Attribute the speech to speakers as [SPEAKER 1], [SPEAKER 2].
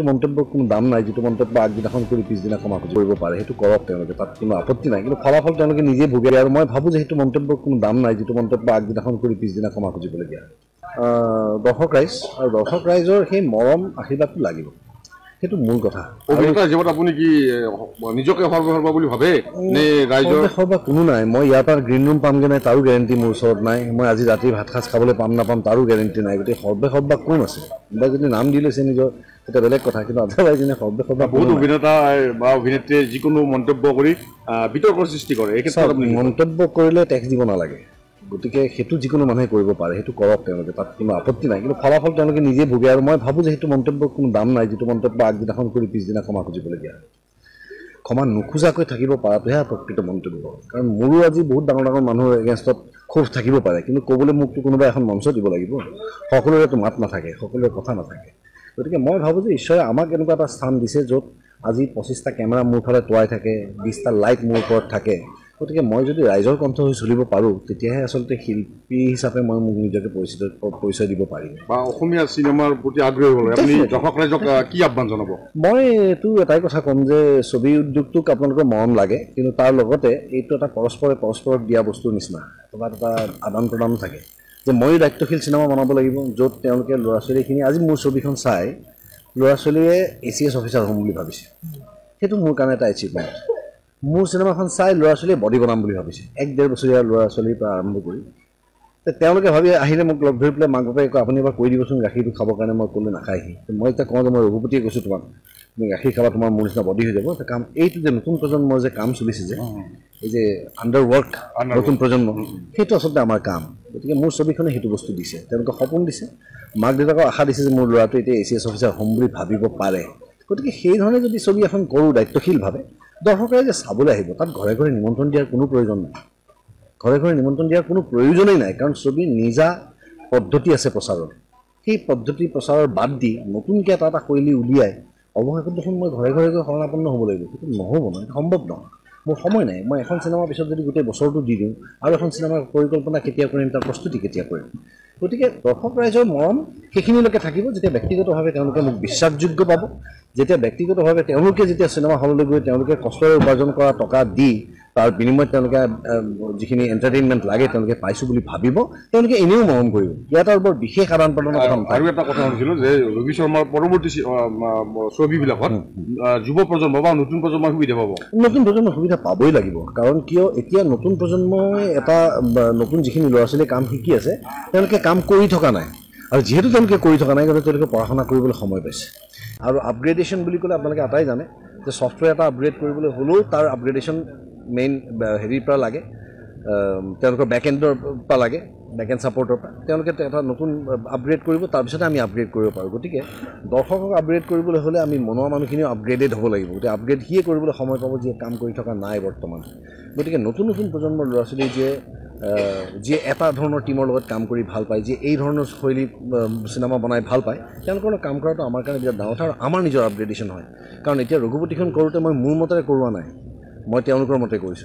[SPEAKER 1] মন্তব্যৰ কোনো দাম নাই, যিটো মন্তব্য আগদিনাখন কৰি পিছদিনা ক্ষমা কৰিব পাৰে, সেইটো কৰক তেওঁলোকে, তাত কোনো আপত্তি নাই। কিন্তু ফলাফল তেওঁলোকে নিজে ভোগে। আৰু মই ভাবোঁ যে সেইটো মন্তব্যৰ কোনো দাম নাই, যিটো মন্তব্য আগদিনাখন কৰি পিছদিনা ক্ষমা খুজিবলগীয়া। দৰ্শক ৰাইজ আৰু দৰ্শক ৰাইজৰ সেই মৰম আশীৰ্বাদটো লাগিব, সেইটো মূল কথা।
[SPEAKER 2] অভিনেতাৰ জীৱনত আপুনি কি নিজকে সৰ্বসৰ্বা বুলি ভাবে নে ৰাইজৰ?
[SPEAKER 1] সৰ্বসৰ্বা কোনো নাই। মই ইয়াৰ পৰা গ্ৰীণ ৰুম পামগৈ নাই তাৰো গেৰেণ্টি মোৰ ওচৰত নাই। মই আজি ৰাতি ভাত সাজ খাবলৈ পাম নাপাম তাৰো গেৰেণ্টি নাই। গতিকে সৰ্বসৰ্বা কোন আছে? কোনোবাই যদি নাম দি লৈছে নিজৰ, এটা বেলেগ কথা, কিন্তু আদাৰৱাইজ এনে সৰ্বসৰ্বা
[SPEAKER 2] বহুত অভিনেতা বা অভিনেত্ৰীয়ে যিকোনো মন্তব্য কৰি বিতৰ্কৰ সৃষ্টি কৰে। এই ক্ষেত্ৰত
[SPEAKER 1] মন্তব্য কৰিলে টেক্স দিব নালাগে, গতিকে সেইটো যিকোনো মানুহে কৰিব পাৰে, সেইটো কৰক তেওঁলোকে, তাত কোনো আপত্তি নাই। কিন্তু ফলাফল তেওঁলোকে নিজে ভোগে। আৰু মই ভাবোঁ যে সেইটো মন্তব্যৰ কোনো দাম নাই, যিটো মন্তব্য আগদিনাখন কৰি পিছদিনা ক্ষমা খুজিবলগীয়া। ক্ষমা নোখোজাকৈ থাকিব পৰাটোহে প্ৰকৃত মন্তব্য। কাৰণ মোৰো আজি বহুত ডাঙৰ ডাঙৰ মানুহৰ এগেইনষ্টত ক্ষোভ থাকিব পাৰে, কিন্তু ক'বলৈ মোকতো কোনোবা এখন মঞ্চ দিব লাগিব। সকলোৰেতো মাত নাথাকে, সকলোৰে কথা নাথাকে। গতিকে মই ভাবোঁ যে ঈশ্বৰে আমাক এনেকুৱা এটা স্থান দিছে য'ত আজি 25টা কেমেৰা মোৰ ফালে তোৱাই থাকে, 20টা লাইট মোৰ ওপৰত থাকে। গতিকে মই যদি ৰাইজৰ কণ্ঠ হৈ চলিব পাৰোঁ, তেতিয়াহে আচলতে শিল্পী হিচাপে মই মোক নিজকে পৰিচয় দিব পাৰিম
[SPEAKER 2] বা অসমীয়া চিনেমাৰ প্ৰতি আগ্ৰহী হ'লে আপুনি দৰ্শক ৰাইজক কি আহ্বান জনাব?
[SPEAKER 1] মই এইটো এটাই কথা ক'ম যে ছবি উদ্যোগটোক আপোনালোকৰ মৰম লাগে, কিন্তু তাৰ লগতে এইটো এটা পৰস্পৰক দিয়া বস্তুৰ নিচিনা এটা আদান প্ৰদান থাকে, যে ময়ো দায়িত্বশীল চিনেমা বনাব লাগিব, য'ত তেওঁলোকে ল'ৰা ছোৱালীখিনি আজি মোৰ ছবিখন চাই ল'ৰা ছোৱালীয়ে ACS অফিচাৰ হ'ম বুলি ভাবিছে। সেইটো মোৰ কাৰণে এটা এচিভমেণ্ট। মোৰ চিনেমাখন চাই ল'ৰা ছোৱালীয়ে বডি বনাম বুলি ভাবিছে, 1-1.5 বছৰীয়া ল'ৰা ছোৱালীৰ পৰা আৰম্ভ কৰি। তেওঁলোকে ভাবি আহিলে মোক লগ ধৰি পেলাই মাক বাপেকে কয় আপুনি এবাৰ কৈ দিবচোন গাখীৰটো খাবৰ কাৰণে। মই ক'লে নাখায়হি। মই এতিয়া কওঁ যে মই ৰঘুপতিয়ে কৈছোঁ তোমাক, তুমি গাখীৰ খাবা, তোমাৰ মোৰ নিচিনা বডি হৈ যাব। কাম এইটো যে নতুন প্ৰজন্মৰ যে কাম চলিছে যে এই যে আণ্ডাৰ ৱৰ্ক নতুন প্ৰজন্ম, সেইটো আচলতে আমাৰ কাম। গতিকে মোৰ ছবিখনে সেইটো বস্তু দিছে, তেওঁলোকে সপোন দিছে, মাক দেউতাকক আশা দিছে যে মোৰ ল'ৰাটো এতিয়া ACS অফিচাৰ হ'ম বুলি ভাবিব পাৰে। গতিকে সেই ধৰণে যদি ছবি এখন কৰোঁ দায়িত্বশীলভাৱে, দৰ্শকে যে চাবলৈ আহিব, তাত ঘৰে ঘৰে নিমন্ত্ৰণ দিয়াৰ কোনো প্ৰয়োজন নাই। ঘৰে ঘৰে নিমন্ত্ৰণ দিয়াৰ কোনো প্ৰয়োজনেই নাই, কাৰণ ছবিৰ নিজা পদ্ধতি আছে প্ৰচাৰৰ। সেই পদ্ধতি প্ৰচাৰৰ বাদ দি নতুনকৈ এটা শৈলী উলিয়াই অৱশেষত দেখোন মই ঘৰে ঘৰে গৈ শৰণাপন্ন হ'ব লাগিব, সেইটো নহ'ব নহয়, সেইটো সম্ভৱ নহয়। মোৰ সময় নাই। মই এখন চিনেমাৰ পিছত যদি গোটেই বছৰটো দি দিওঁ, আৰু এখন চিনেমাৰ পৰিকল্পনা কেতিয়া কৰিম, তাৰ প্ৰস্তুতি কেতিয়া কৰিম? গতিকে দৰ্শক ৰাইজৰ মৰম সেইখিনিলৈকে থাকিব যেতিয়া ব্যক্তিগতভাৱে তেওঁলোকে মোক বিশ্বাসযোগ্য পাব, যেতিয়া ব্যক্তিগতভাৱে তেওঁলোকে যেতিয়া চিনেমা হললৈ গৈ তেওঁলোকে কষ্টৰে উপাৰ্জন কৰা টকা দি তাৰ বিনিময়ত তেওঁলোকে যিখিনি এণ্টাৰটেইনমেণ্ট লাগে তেওঁলোকে পাইছোঁ বুলি ভাবিব, তেওঁলোকে এনেও মৰম কৰিব। ইয়াত আৰু বৰ বিশেষ আদান প্ৰদানৰ কথা নহয়।
[SPEAKER 2] আৰু এটা কথা শুনিছিলোঁ যে ৰবি শৰ্মাৰ পৰৱৰ্তী ছবিবিলাকত যুৱ প্ৰজন্ম বা নতুন প্ৰজন্মৰ সুবিধা পাব। নতুন
[SPEAKER 1] প্ৰজন্মৰ সুবিধা পাবই লাগিব, কাৰণ কিয় এতিয়া নতুন প্ৰজন্মই এটা নতুন যিখিনি ল'ৰা ছোৱালীয়ে কাম শিকি আছে তেওঁলোকে কাম কৰি থকা নাই, আৰু যিহেতু তেওঁলোকে কৰি থকা নাই গতিকে তেওঁলোকে পঢ়া শুনা কৰিবলৈ সময় পাইছে। আৰু আপগ্ৰেডেশ্যন বুলি ক'লে আপোনালোকে এটাই জানে যে ছফ্টৱেৰ এটা আপগ্ৰেড কৰিবলৈ হ'লেও তাৰ আপগ্ৰেডেশ্যন মেইন হেৰিৰ পৰা লাগে, তেওঁলোকৰ বেকএণ্ডৰ পৰা লাগে, বেকএণ্ড ছাপৰ্টৰ পৰা। তেওঁলোকে এটা নতুন আপগ্ৰেড কৰিব, তাৰপিছতে আমি আপগ্ৰেড কৰিব পাৰোঁ। গতিকে দৰ্শকক আপগ্ৰেড কৰিবলৈ হ'লে আমি মনোৱা মানুহখিনিও আপগ্ৰেডেড হ'ব লাগিব। গতিকে আপগ্ৰেড সিয়ে কৰিবলৈ সময় পাব যিয়ে কাম কৰি থকা নাই বৰ্তমান। গতিকে নতুন নতুন প্ৰজন্মৰ ল'ৰা ছোৱালী যিয়ে এটা ধৰণৰ টীমৰ লগত কাম কৰি ভাল পায়, যিয়ে এই ধৰণৰ শৈলী চিনেমা বনাই ভাল পায়, তেওঁলোকৰ লগত কাম কৰাটো আমাৰ কাৰণে বিৰাট ডাঙৰ কথা, আৰু আমাৰ নিজৰ আপগ্ৰেডেশ্যন হয়। কাৰণ এতিয়া ৰঘুপতিখন কৰোঁতে মই মোৰ মতেৰে কৰোৱা নাই, মই তেওঁলোকৰ মতে কৰিছোঁ।